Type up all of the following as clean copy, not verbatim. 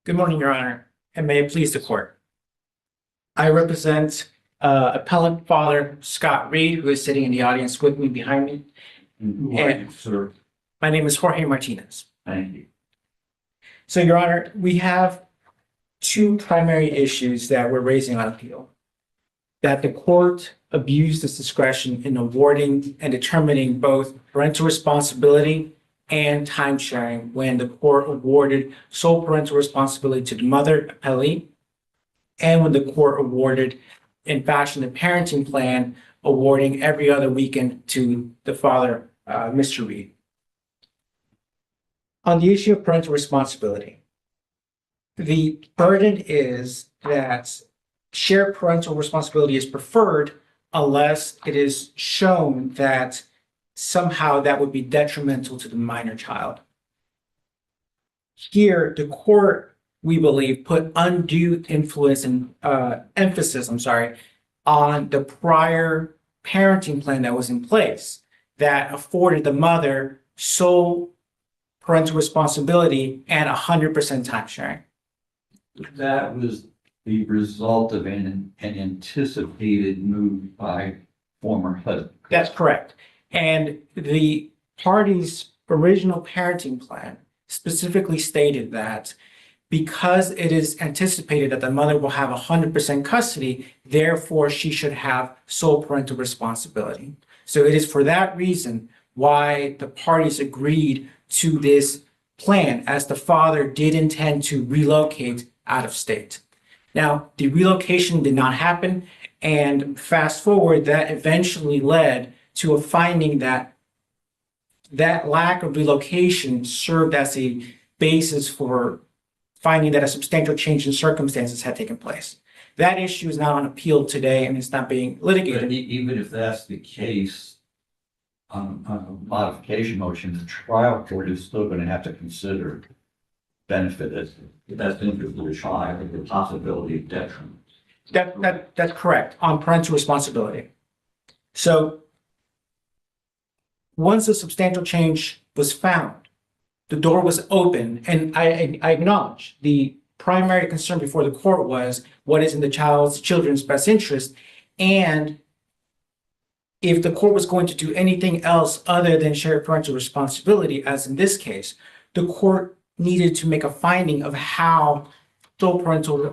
Good morning, Your Honor, and may it please the court. I represent appellant father Scott Reed, who is sitting in the audience with me behind me. Who are you, sir? My name is Jorge Martinez. Thank you. So, Your Honor, we have two primary issues that we're raising on appeal. That the court abused its discretion in awarding and determining both parental responsibility and time sharing when the court awarded sole parental responsibility to the mother, Appellate, and when the court awarded and fashioned a parenting plan awarding every other weekend to the father, Mr. Reed. On the issue of parental responsibility, the burden is that shared parental responsibility is preferred unless it is shown that somehow that would be detrimental to the minor child. Here, the court, we believe, put undue influence and emphasis, on the prior parenting plan that was in place that afforded the mother sole parental responsibility and 100% time sharing. That was the result of an anticipated move by former husband. That's correct. And the party's original parenting plan specifically stated that because it is anticipated that the mother will have 100% custody, therefore she should have sole parental responsibility. So it is for that reason why the parties agreed to this plan, as the father did intend to relocate out of state. Now, the relocation did not happen, and fast forward, that eventually led to a finding that that lack of relocation served as a basis for finding that a substantial change in circumstances had taken place. That issue is not on appeal today, and it's not being litigated. But even if that's the case, on a modification motion, the trial court is still going to have to consider benefit as the best interest of the child and the possibility of detriment. That's correct, on parental responsibility. So once a substantial change was found, the door was open, and I acknowledge the primary concern before the court was what is in the children's best interest, and if the court was going to do anything else other than shared parental responsibility, as in this case, the court needed to make a finding of how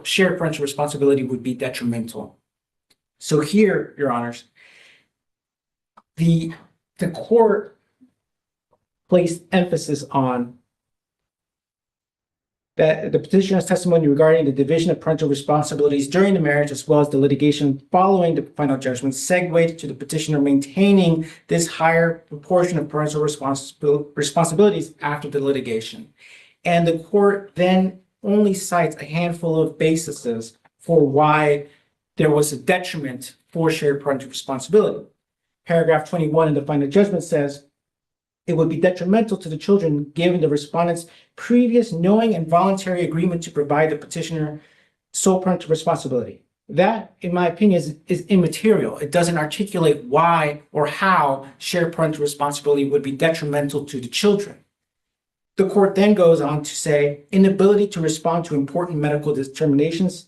shared parental responsibility would be detrimental. So here, Your Honors, the court placed emphasis on that the petitioner's testimony regarding the division of parental responsibilities during the marriage, as well as the litigation following the final judgment, segued to the petitioner maintaining this higher proportion of parental responsibilities after the litigation. And the court then only cites a handful of bases for why there was a detriment for shared parental responsibility. Paragraph 21 in the final judgment says, it would be detrimental to the children given the respondent's previous knowing and voluntary agreement to provide the petitioner sole parental responsibility. That, in my opinion, is immaterial. It doesn't articulate why or how shared parental responsibility would be detrimental to the children. The court then goes on to say, inability to respond to important medical decisions,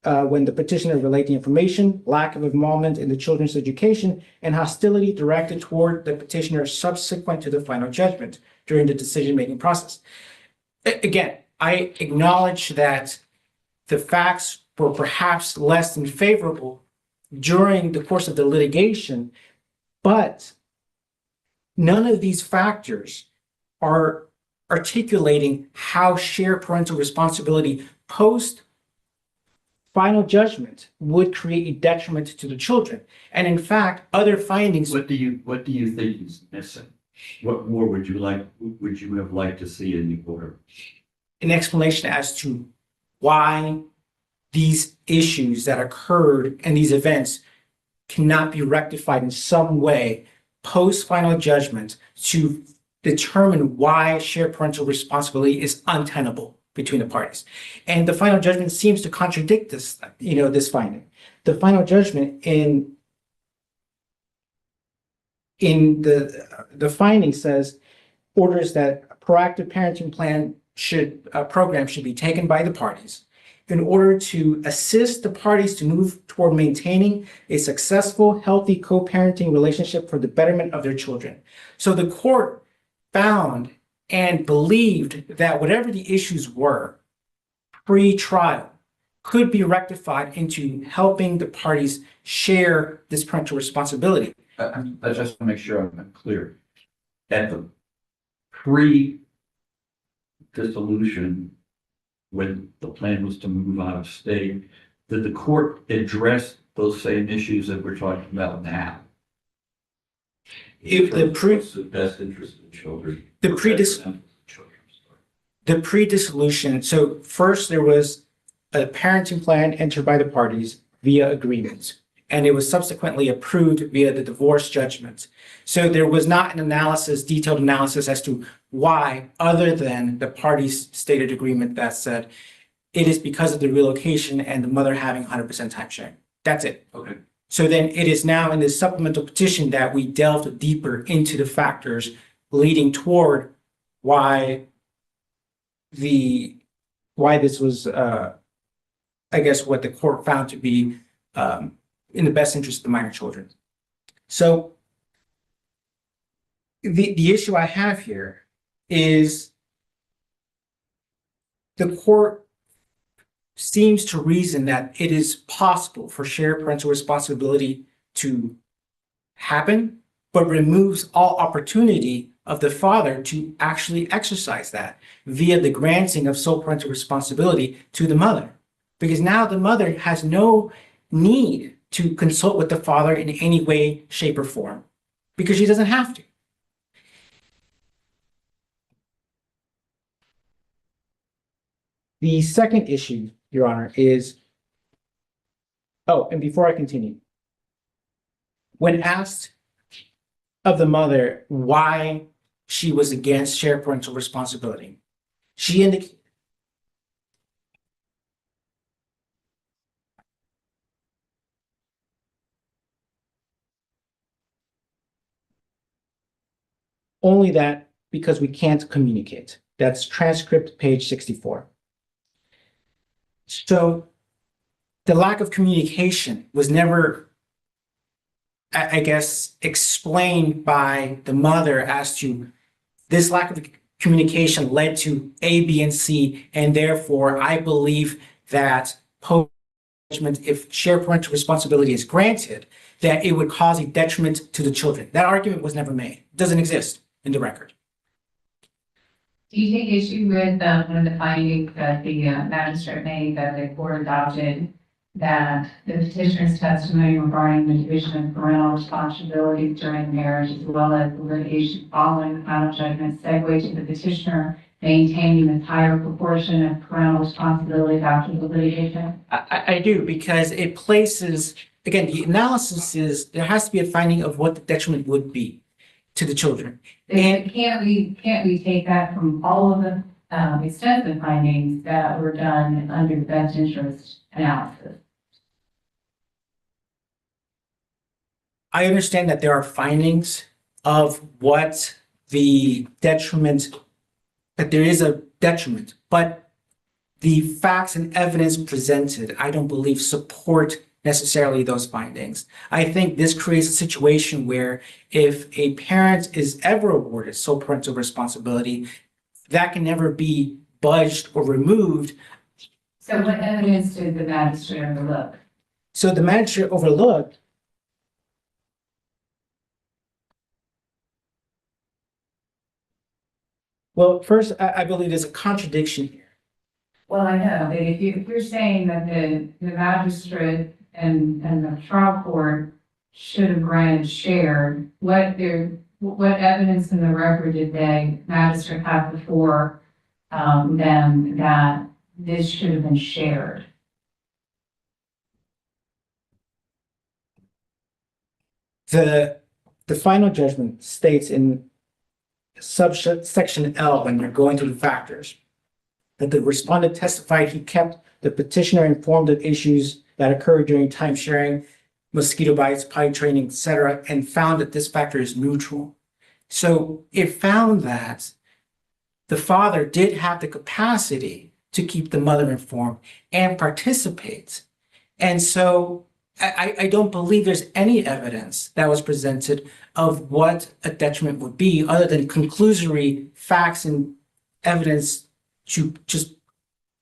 when the petitioner relayed the information, lack of involvement in the children's education, and hostility directed toward the petitioner subsequent to the final judgment during the decision-making process. Again, I acknowledge that the facts were perhaps less than favorable during the course of the litigation, but none of these factors are articulating how shared parental responsibility post final judgment would create a detriment to the children. And in fact, other findings. What do you think is missing? What more would you have liked to see in the order? An explanation as to why these issues that occurred and these events cannot be rectified in some way post final judgment to determine why shared parental responsibility is untenable between the parties. And the final judgment seems to contradict this, this finding. The final judgment in the finding says, orders that a proactive parenting plan program should be taken by the parties in order to assist the parties to move toward maintaining a successful, healthy co-parenting relationship for the betterment of their children. So the court found and believed that whatever the issues were pre-trial could be rectified into helping the parties share this parental responsibility. I just want to make sure I'm clear. At the pre-dissolution, when the plan was to move out of state, did the court address those same issues that we're talking about now? If the What's the best interest of the children? the pre-dissolution, so first there was a parenting plan entered by the parties via agreement, and it was subsequently approved via the divorce judgment. So there was not an analysis, detailed analysis as to why, other than the parties' stated agreement that said it is because of the relocation and the mother having 100% time sharing. That's it. Okay. So then it is now in this supplemental petition that we delved deeper into the factors leading toward why this was, I guess, what the court found to be in the best interest of the minor children. So the issue I have here is the court seems to reason that it is possible for shared parental responsibility to happen, but removes all opportunity of the father to actually exercise that via the granting of sole parental responsibility to the mother. Because now the mother has no need to consult with the father in any way, shape, or form, because she doesn't have to. The second issue, Your Honor, is, and before I continue, when asked of the mother why she was against shared parental responsibility, she indicated only that because we can't communicate. That's transcript page 64. So the lack of communication was never, I guess, explained by the mother as to this lack of communication led to A, B, and C, and therefore I believe that post-judgment, if shared parental responsibility is granted, that it would cause a detriment to the children. That argument was never made. It doesn't exist in the record. Do you take issue with one of the findings that the magistrate made that the court adopted, that the petitioner's testimony regarding the division of parental responsibilities during marriage, as well as the litigation following the final judgment, segue to the petitioner maintaining the higher proportion of parental responsibilities after the litigation? I do, because it places, again, the analysis is there has to be a finding of what the detriment would be to the children. And can't we take that from all of the extensive findings that were done under the best interest analysis? I understand that there are findings of what the detriment, that there is a detriment, but the facts and evidence presented, I don't believe support necessarily those findings. I think this creates a situation where if a parent is ever awarded sole parental responsibility, that can never be budged or removed. So what evidence did the magistrate overlook? So the magistrate overlooked well, first, I believe there's a contradiction here. Well, I know, but if you're saying that the magistrate and the trial court should have granted shared, what evidence in the record did the magistrate have before them that this should have been shared? The final judgment states in subsection L, when you're going through the factors, that the respondent testified he kept the petitioner informed of issues that occurred during time sharing, mosquito bites, potty training, etc., and found that this factor is neutral. So it found that the father did have the capacity to keep the mother informed and participate. And so I don't believe there's any evidence that was presented of what a detriment would be other than conclusory facts and evidence to just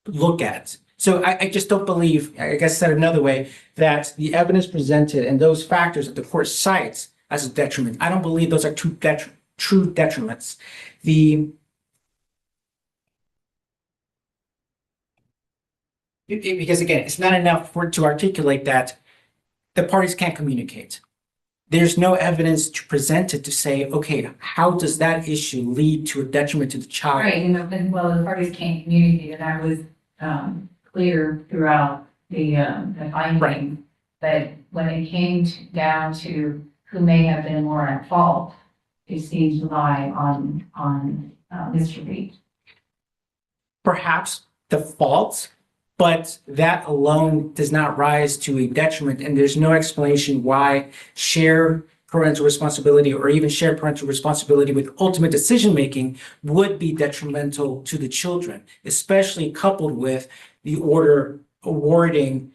look at. So I just don't believe, I guess said another way, that the evidence presented and those factors that the court cites as a detriment, I don't believe those are true detriments. Because again, it's not enough to articulate that the parties can't communicate. There's no evidence to present it to say, okay, how does that issue lead to a detriment to the child? Right, and well, the parties can't communicate, and that was clear throughout the finding. Right. But when it came down to who may have been more at fault, it seems to lie on Mr. Reed. Perhaps the fault, but that alone does not rise to a detriment, and there's no explanation why shared parental responsibility or even shared parental responsibility with ultimate decision-making would be detrimental to the children, especially coupled with the order awarding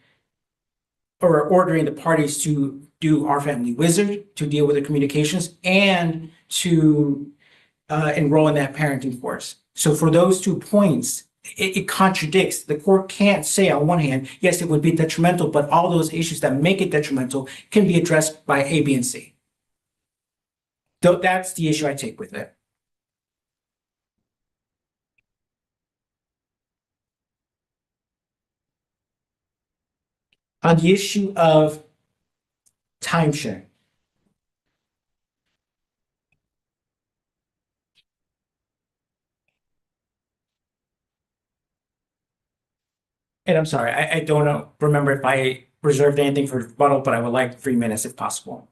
or ordering the parties to do our family wizard, to deal with the communications, and to enroll in that parenting course. So for those 2 points, it contradicts. The court can't say on one hand, yes, it would be detrimental, but all those issues that make it detrimental can be addressed by A, B, and C. So that's the issue I take with it. On the issue of time sharing. And I'm sorry, I don't remember if I reserved anything for rebuttal, but I would like 3 minutes if possible.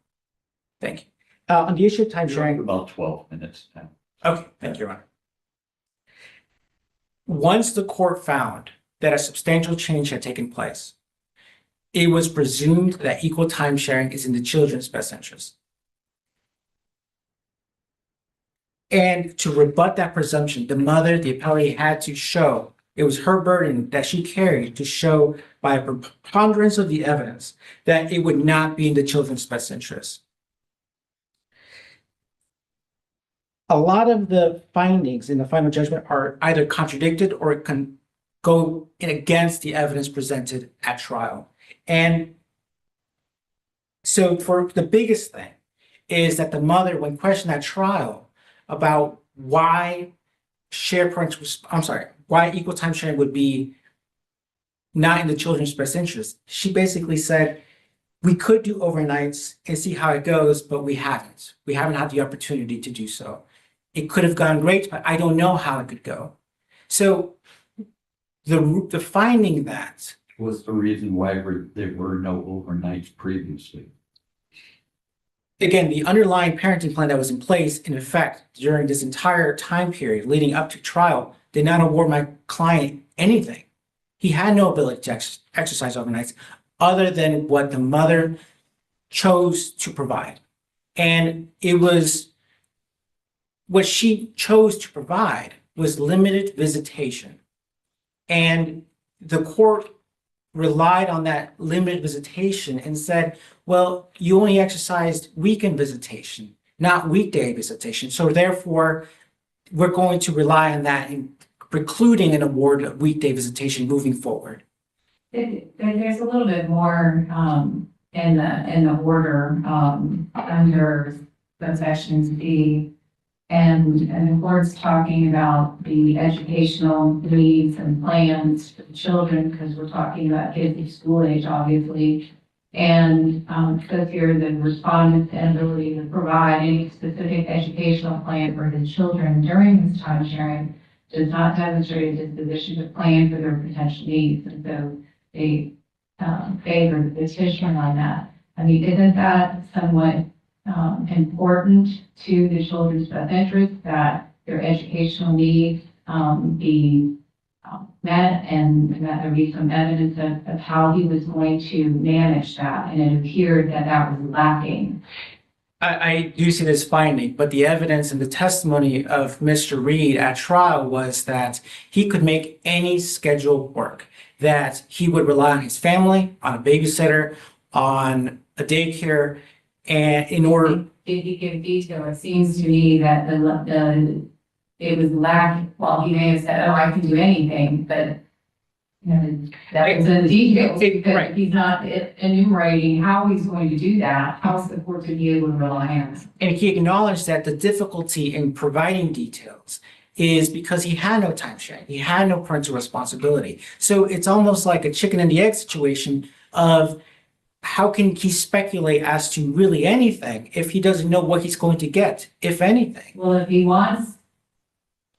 Thank you. On the issue of time You're sharing. about 12 minutes now. Okay, thank you, Your Honor. Once the court found that a substantial change had taken place, it was presumed that equal time sharing is in the children's best interest. And to rebut that presumption, the mother, the appellate, had to show, it was her burden that she carried to show by a preponderance of the evidence that it would not be in the children's best interest. A lot of the findings in the final judgment are either contradicted or can go in against the evidence presented at trial. And so for the biggest thing is that the mother, when questioned at trial about why why equal time sharing would be not in the children's best interest, she basically said, we could do overnights and see how it goes, but we haven't. We haven't had the opportunity to do so. It could have gone great, but I don't know how it could go. So the finding that Was the reason why there were no overnights previously? again, the underlying parenting plan that was in place, in effect, during this entire time period leading up to trial, did not award my client anything. He had no ability to exercise overnights other than what the mother chose to provide. And it was what she chose to provide was limited visitation. And the court relied on that limited visitation and said, well, you only exercised weekend visitation, not weekday visitation. So therefore, we're going to rely on that in precluding an award of weekday visitation moving forward. There's a little bit more in the order under subsections B. And the court's talking about the educational needs and plans for the children, because we're talking about kids of school age, obviously. And says here the respondent's inability to provide any specific educational plan for the children during this time sharing does not demonstrate a disposition to plan for their potential needs. And so they favor the petitioner on that. I mean, isn't that somewhat important to the children's best interest that their educational needs be met, and that there be some evidence of how he was going to manage that, and it appeared that that was lacking. I do see this finding, but the evidence and the testimony of Mr. Reed at trial was that he could make any schedule work, that he would rely on his family, on a babysitter, on a daycare, and in order, Did he give detail? It seems to me that it was well, he may have said, oh, I can do anything, but that was in the details, because right. if he's not enumerating how he's going to do that, how's the court to be able to rely on it? And he acknowledged that the difficulty in providing details is because he had no time sharing. He had no parental responsibility. So it's almost like a chicken and the egg situation of how can he speculate as to really anything if he doesn't know what he's going to get, if anything? Well, if he wants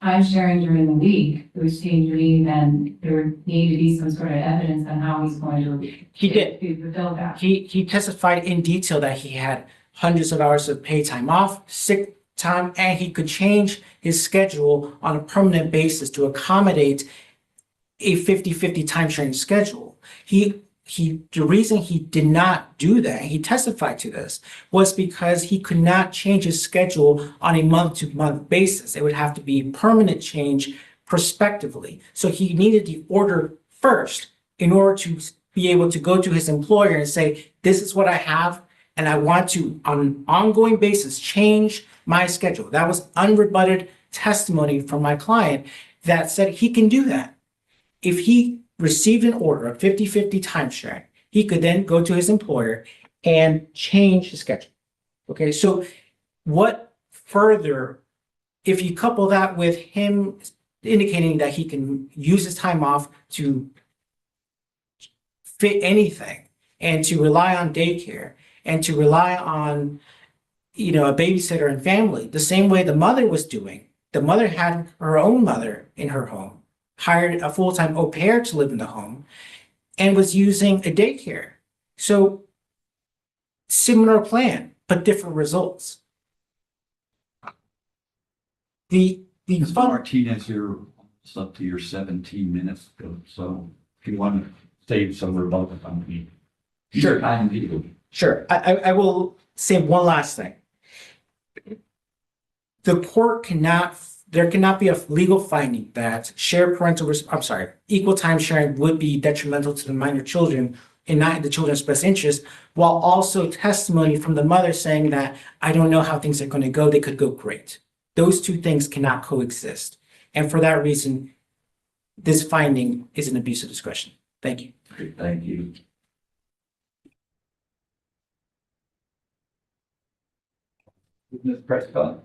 time sharing during the week, which seems to me then there would need to be some sort of evidence on how he's going to. He did. To fulfill that. He testified in detail that he had hundreds of hours of paid time off, sick time, and he could change his schedule on a permanent basis to accommodate a 50-50 time sharing schedule. The reason he did not do that, he testified to this, was because he could not change his schedule on a month-to-month basis. It would have to be permanent change prospectively. So he needed the order first in order to be able to go to his employer and say, this is what I have, and I want to, on an ongoing basis, change my schedule. That was unrebutted testimony from my client that said he can do that. If he received an order of 50-50 time sharing, he could then go to his employer and change his schedule. Okay, so what further, if you couple that with him indicating that he can use his time off to fit anything and to rely on daycare and to rely on, a babysitter and family, the same way the mother was doing. The mother had her own mother in her home, hired a full-time au pair to live in the home, and was using a daycare. So similar plan, but different results. Mr. Martinez, you're almost up to your 17 minutes ago, so if you want to save some rebuttal on me. Sure. Sure. I will say one last thing. The court there cannot be a legal finding that equal time sharing would be detrimental to the minor children and not in the children's best interest, while also testimony from the mother saying that I don't know how things are going to go. They could go great. Those two things cannot coexist. And for that reason, this finding is an abuse of discretion. Thank you. Great, thank you. Ms. Prescott.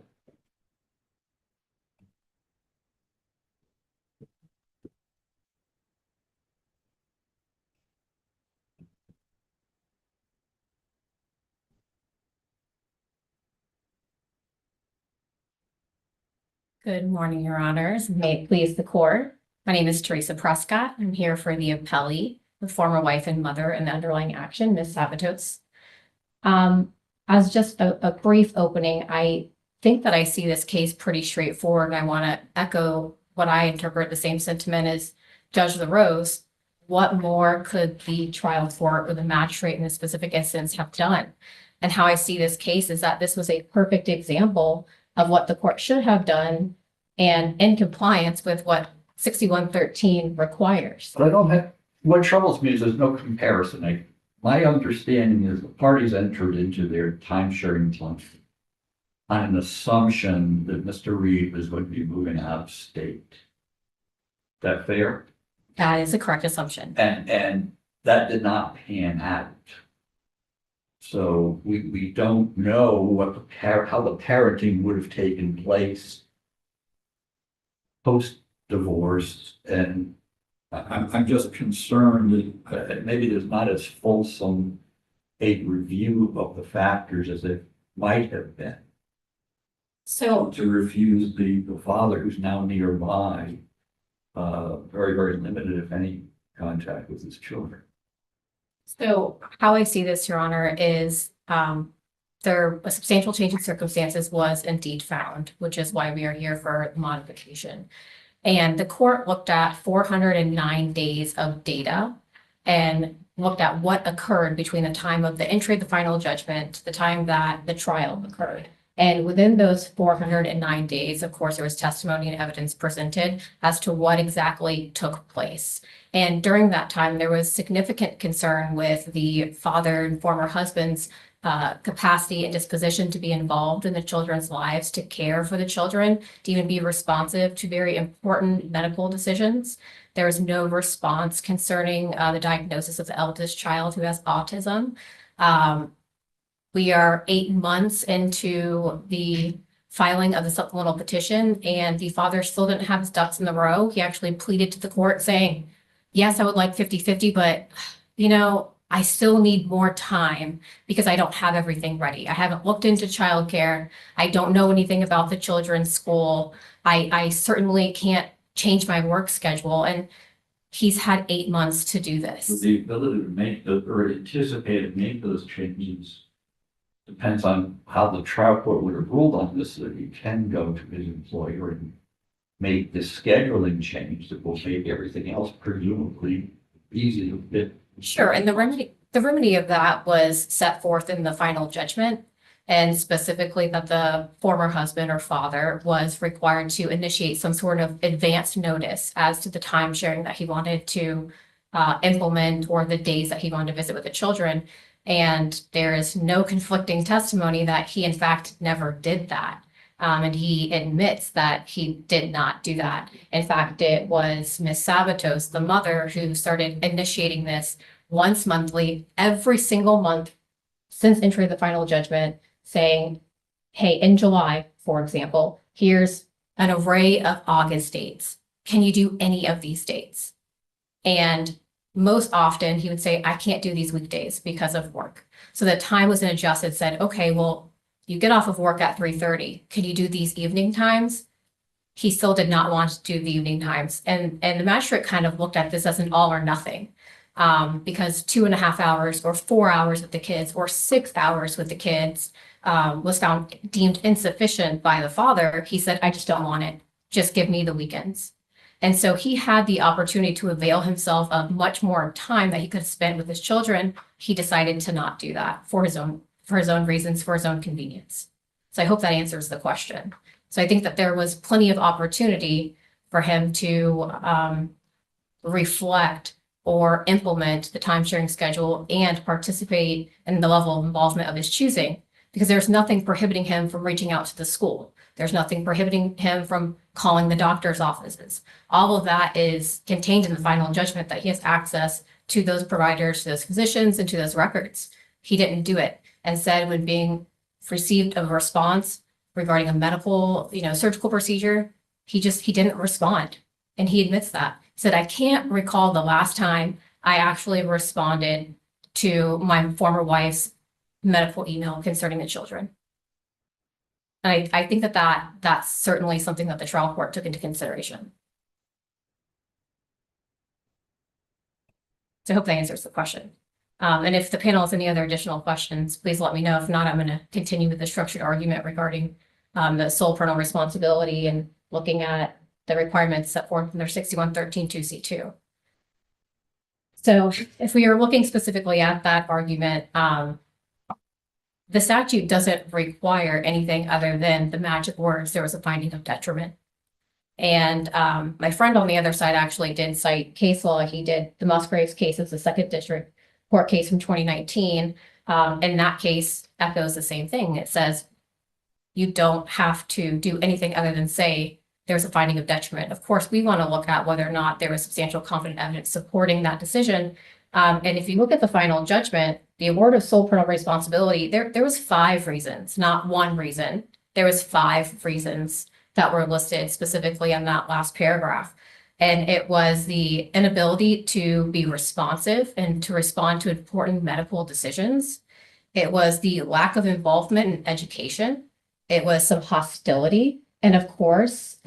Good morning, Your Honors. May it please the court. My name is Teresa Prescott. I'm here for the appellee, the former wife and mother in the underlying action, Ms. Sabatos. As just a brief opening, I think that I see this case pretty straightforward, and I want to echo what I interpret the same sentiment as Judge LaRose. What more could the trial court or the magistrate in this specific instance have done? And how I see this case is that this was a perfect example of what the court should have done and in compliance with what 6113 requires. But what troubles me is there's no comparison. My understanding is the parties entered into their time sharing plan on an assumption that Mr. Reed was going to be moving out of state. Is that fair? That is a correct assumption. And that did not pan out. So we don't know how the parenting would have taken place post-divorce, and I'm just concerned that maybe there's not as fulsome a review of the factors as it might have been. So to refuse the father who's now nearby, very, very limited, if any, contact with his children. So how I see this, Your Honor, is a substantial change in circumstances was indeed found, which is why we are here for modification. And the court looked at 409 days of data and looked at what occurred between the time of the entry of the final judgment to the time that the trial occurred. And within those 409 days, of course, there was testimony and evidence presented as to what exactly took place. And during that time, there was significant concern with the father and former husband's capacity and disposition to be involved in the children's lives, to care for the children, to even be responsive to very important medical decisions. There was no response concerning the diagnosis of the eldest child who has autism. We are 8 months into the filing of the supplemental petition, and the father still didn't have his ducks in the row. He actually pleaded to the court saying, yes, I would like 50-50, but I still need more time because I don't have everything ready. I haven't looked into childcare. I don't know anything about the children's school. I certainly can't change my work schedule. And he's had 8 months to do this. The ability to make or anticipate make those changes depends on how the trial court would have ruled on this, so that you can go to his employer and make the scheduling change that will make everything else presumably easy to fit. Sure, and the remedy of that was set forth in the final judgment, and specifically that the former husband or father was required to initiate some sort of advanced notice as to the time sharing that he wanted to implement, or the days that he wanted to visit with the children. And there is no conflicting testimony that he in fact never did that. And he admits that he did not do that. In fact, it was Ms. Sabatos, the mother, who started initiating this once monthly, every single month since entry of the final judgment, saying, hey, in July, for example, here's an array of August dates. Can you do any of these dates? And most often he would say, I can't do these weekdays because of work. So the time was adjusted, said, okay, well, you get off of work at 3:30. Can you do these evening times? He still did not want to do the evening times. And the magistrate kind of looked at this as an all or nothing, because 2.5 hours or 4 hours with the kids or 6 hours with the kids was deemed insufficient by the father. He said, I just don't want it. Just give me the weekends. And so he had the opportunity to avail himself of much more time that he could have spent with his children. He decided to not do that for his own reasons, for his own convenience. So I hope that answers the question. So I think that there was plenty of opportunity for him to reflect or implement the time sharing schedule and participate in the level of involvement of his choosing, because there's nothing prohibiting him from reaching out to the school. There's nothing prohibiting him from calling the doctor's offices. All of that is contained in the final judgment, that he has access to those providers, to those physicians, and to those records. He didn't do it. Instead, when being received a response regarding a medical, surgical procedure, he didn't respond. And he admits that. He said, I can't recall the last time I actually responded to my former wife's medical email concerning the children. And I think that's certainly something that the trial court took into consideration. So I hope that answers the question. And if the panel has any other additional questions, please let me know. If not, I'm going to continue with the structured argument regarding the sole parental responsibility and looking at the requirements set forth in their 6113-2C2. So if we are looking specifically at that argument, the statute doesn't require anything other than the magic words, there was a finding of detriment. And my friend on the other side actually did cite case law. He did the Musgraves case as the second district court case from 2019. In that case, echoes the same thing. It says you don't have to do anything other than say there's a finding of detriment. Of course, we want to look at whether or not there was substantial confident evidence supporting that decision. And if you look at the final judgment, the award of sole parental responsibility, there was 5 reasons, not 1 reason. There was 5 reasons that were listed specifically in that last paragraph. And it was the inability to be responsive and to respond to important medical decisions. It was the lack of involvement in education. It was some hostility. And of course,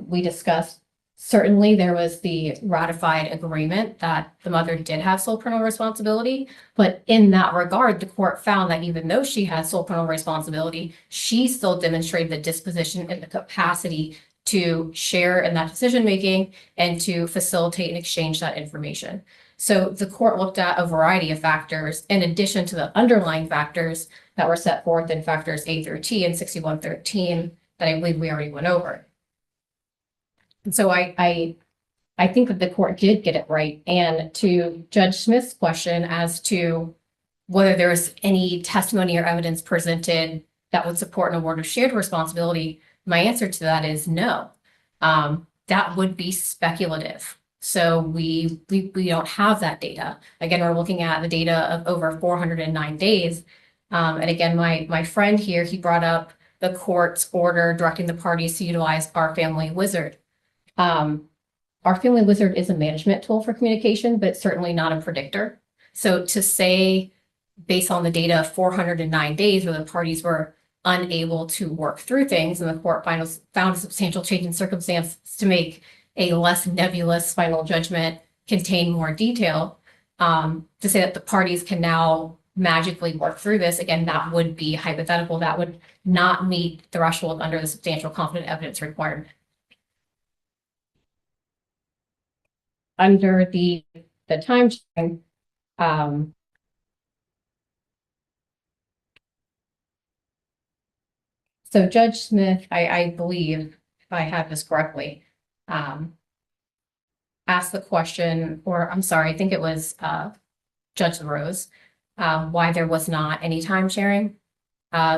we discussed, certainly there was the ratified agreement that the mother did have sole parental responsibility. But in that regard, the court found that even though she had sole parental responsibility, she still demonstrated the disposition and the capacity to share in that decision-making and to facilitate and exchange that information. So the court looked at a variety of factors in addition to the underlying factors that were set forth in factors A through T in 6113 that I believe we already went over. And so I think that the court did get it right. And to Judge Smith's question as to whether there's any testimony or evidence presented that would support an award of shared responsibility, my answer to that is no. That would be speculative. So we don't have that data. Again, we're looking at the data of over 409 days. And again, my friend here, he brought up the court's order directing the parties to utilize our family wizard. Our family wizard is a management tool for communication, but it's certainly not a predictor. So to say, based on the data of 409 days where the parties were unable to work through things and the court found a substantial change in circumstance to make a less nebulous final judgment contain more detail, to say that the parties can now magically work through this, again, that would be hypothetical. That would not meet the threshold under the substantial confident evidence requirement. Under the time sharing, so Judge Smith, I believe, if I have this correctly, asked the question, or I'm sorry, I think it was Judge LaRose, why there was not any time sharing.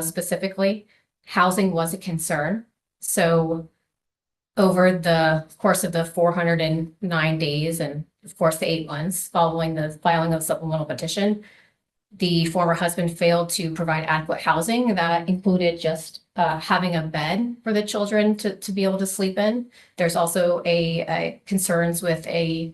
Specifically, housing was a concern. So over the course of the 409 days and of course the 8 months following the filing of supplemental petition, the former husband failed to provide adequate housing that included just having a bed for the children to be able to sleep in. There's also a concerns with a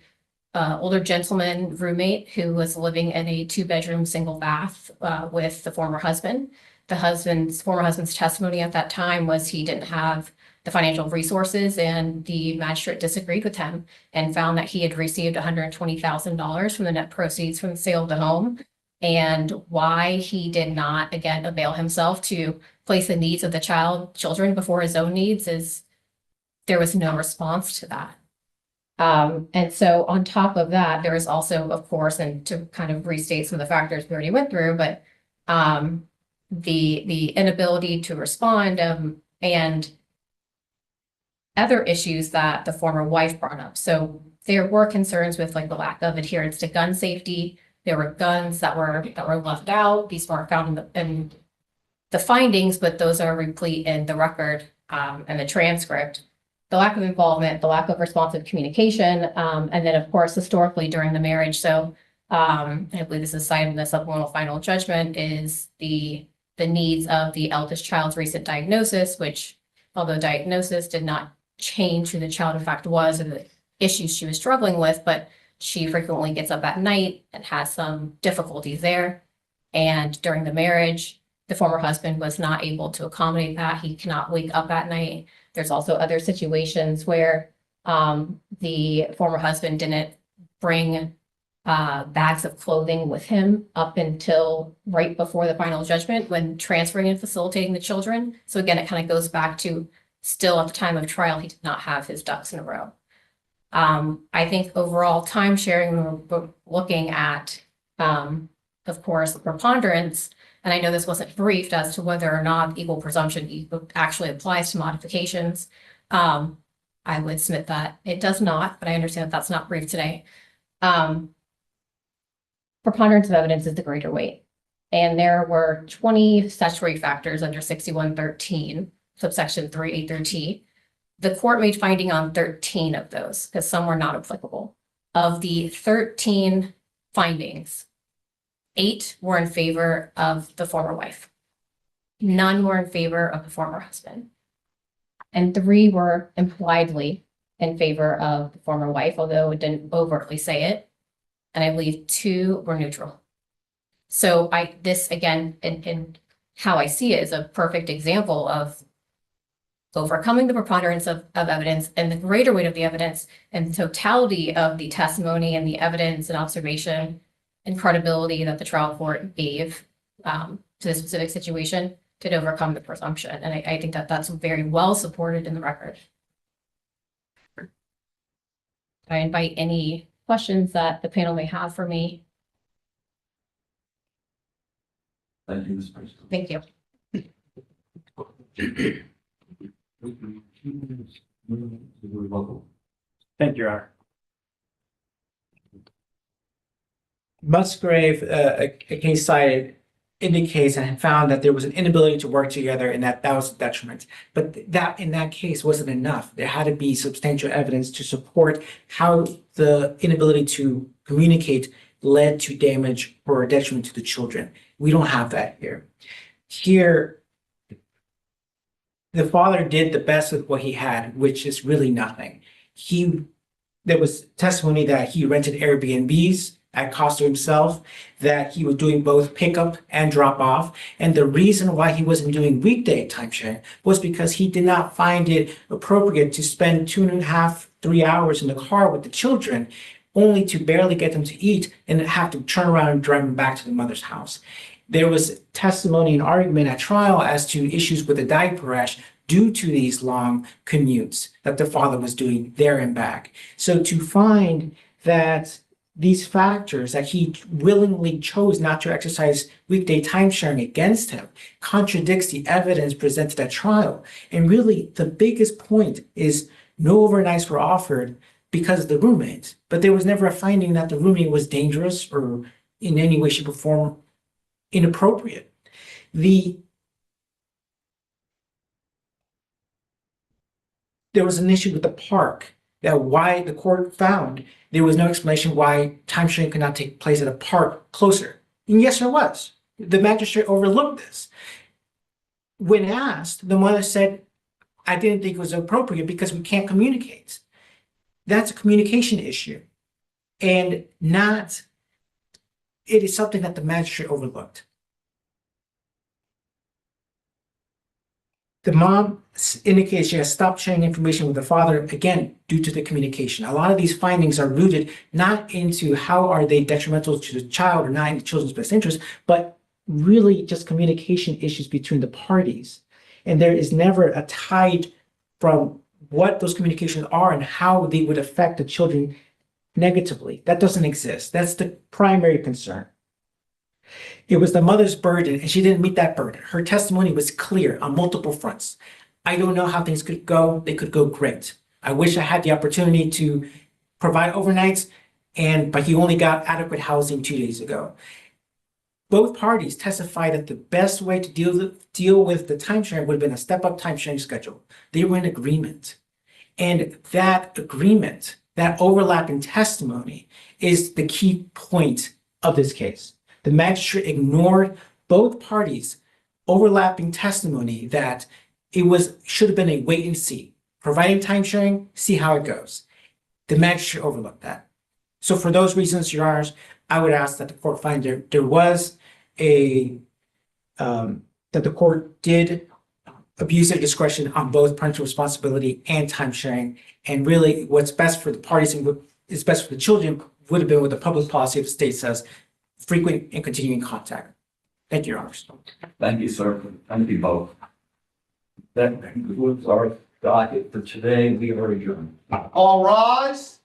older gentleman roommate who was living in a 2-bedroom single bath with the former husband. The former husband's testimony at that time was he didn't have the financial resources, and the magistrate disagreed with him and found that he had received $120,000 from the net proceeds from the sale of the home. And why he did not, again, avail himself to place the needs of the children before his own needs is there was no response to that. And so on top of that, there is also, of course, and to kind of restate some of the factors we already went through, but the inability to respond and other issues that the former wife brought up. So there were concerns with like the lack of adherence to gun safety. There were guns that were left out. These weren't found in the findings, but those are replete in the record and the transcript. The lack of involvement, the lack of responsive communication, and then of course historically during the marriage. So I believe this is cited in the supplemental final judgment, is the needs of the eldest child's recent diagnosis, which although diagnosis did not change who the child in fact was or the issues she was struggling with, but she frequently gets up at night and has some difficulties there. And during the marriage, the former husband was not able to accommodate that. He cannot wake up at night. There's also other situations where the former husband didn't bring bags of clothing with him up until right before the final judgment when transferring and facilitating the children. So again, it kind of goes back to still at the time of trial, he did not have his ducks in a row. I think overall time sharing, we're looking at, of course, the preponderance, and I know this wasn't briefed as to whether or not equal presumption actually applies to modifications. I would submit that it does not, but I understand that that's not briefed today. Preponderance of evidence is the greater weight. And there were 20 statutory factors under 6113, subsection 3A through T. The court made finding on 13 of those because some were not applicable. Of the 13 findings, 8 were in favor of the former wife. None were in favor of the former husband. And 3 were impliedly in favor of the former wife, although it didn't overtly say it. And I believe 2 were neutral. So this again, in how I see it, is a perfect example of overcoming the preponderance of evidence and the greater weight of the evidence and the totality of the testimony and the evidence and observation and credibility that the trial court gave to the specific situation to overcome the presumption. And I think that that's very well supported in the record. I invite any questions that the panel may have for me. Thank you, Ms. President. Thank you. Thank you, Your Honor. Musgrave, a case cited, indicates and found that there was an inability to work together and that was a detriment. But that, in that case, wasn't enough. There had to be substantial evidence to support how the inability to communicate led to damage or detriment to the children. We don't have that here. Here, the father did the best with what he had, which is really nothing. There was testimony that he rented Airbnbs at cost to himself, that he was doing both pickup and drop off. And the reason why he wasn't doing weekday timesharing was because he did not find it appropriate to spend 2.5, 3 hours in the car with the children, only to barely get them to eat and have to turn around and drive them back to the mother's house. There was testimony and argument at trial as to issues with the diaper rash due to these long commutes that the father was doing there and back. So to find that these factors that he willingly chose not to exercise weekday timesharing against him contradicts the evidence presented at trial. And really, the biggest point is no overnights were offered because of the roommate, but there was never a finding that the roommate was dangerous or in any way, shape, or form inappropriate. There was an issue with the park, that why the court found there was no explanation why timesharing could not take place at a park closer. And yes, there was. The magistrate overlooked this. When asked, the mother said, I didn't think it was appropriate because we can't communicate. That's a communication issue. And it is something that the magistrate overlooked. The mom indicates she has stopped sharing information with the father, again, due to the communication. A lot of these findings are rooted not into how are they detrimental to the child or not in the children's best interest, but really just communication issues between the parties. And there is never a tide from what those communications are and how they would affect the children negatively. That doesn't exist. That's the primary concern. It was the mother's burden, and she didn't meet that burden. Her testimony was clear on multiple fronts. I don't know how things could go. They could go great. I wish I had the opportunity to provide overnights, but he only got adequate housing 2 days ago. Both parties testified that the best way to deal with the timesharing would have been a step-up timesharing schedule. They were in agreement. And that agreement, that overlap in testimony, is the key point of this case. The magistrate ignored both parties' overlapping testimony that should have been a wait and see. Providing timesharing, see how it goes. The magistrate overlooked that. So for those reasons, Your Honors, I would ask that the court find there was that the court did abuse their discretion on both parental responsibility and timesharing. And really, what's best for the parties and what is best for the children would have been what the public policy of the state says: frequent and continuing contact. Thank you, Your Honors. Thank you, sir. Thank you both. That concludes our docket for today. We are adjourned. All rise.